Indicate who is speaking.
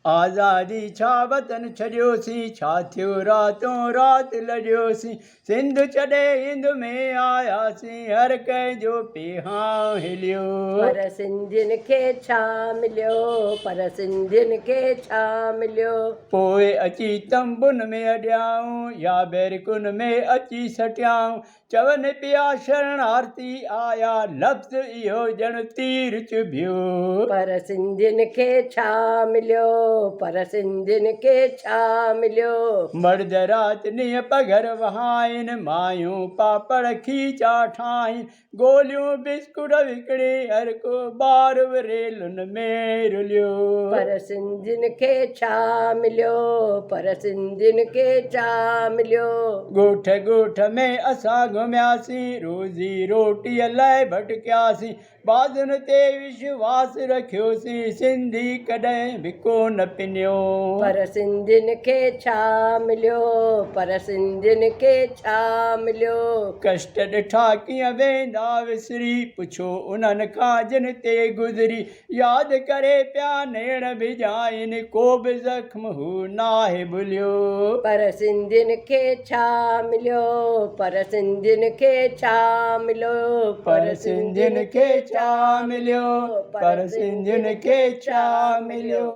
Speaker 1: आज़ादी छा वतन छॾियोसीं, छा थियो रातों राति लॼियोसीं। सिंध छॾे हिंद में आयासीं, हर कंहिंजो पिहां हिलियो।
Speaker 2: पर सिंधियुनि खे छा मिलियो, पर सिंधियुनि खे छा मिलियो।
Speaker 1: पोइ अची तंबुन में अॼाऊं, या बैरकुन में अची सटियाऊं। चवनि पिया शरणार्थी आया, लफ़्ज़ इहो ॼण तीर चुभियो।
Speaker 2: पर सिंधियुनि खे छा मिलियो, पर सिंधियुनि खे छा मिलियो।
Speaker 1: मर्द राति ॾींहं पघर वहाइनि, मायूं पापड़ खीचा ठाहिनि। गोलियूं बिस्कुट विकिणे हर को ॿार रेलुनि में रुलियो।
Speaker 2: पर सिंधियुनि खे छा मिलियो, पर सिंधियुनि खे छा मिलियो।
Speaker 1: ॻोठ ॻोठ में असां घुमियासीं, रोज़ी रोटीअ लाइ भटकियासीं। बाज़ुनि ते विश्वास रखियोसीं, सिंधी कॾहिं बि कोन पिनियो।
Speaker 2: पर सिंधियुनि खे छा मिलियो, पर सिंधियुनि खे छा मिलियो।
Speaker 1: कष्ट ॾिठा कीअं वेंदा विसरी, पुछो उन्हनि खां जिन ते गुज़री। यादि करे पिया नेण भिॼाइनि, को बि ज़ख्म हू नाहे भुलियो।
Speaker 2: पर सिंधियुनि खे छा मिलियो, पर सिंधियुनि खे छा मिलियो।
Speaker 1: पर सिंधियुनि खे छा मिलियो, पर सिंधियुनि खे छा मिलियो।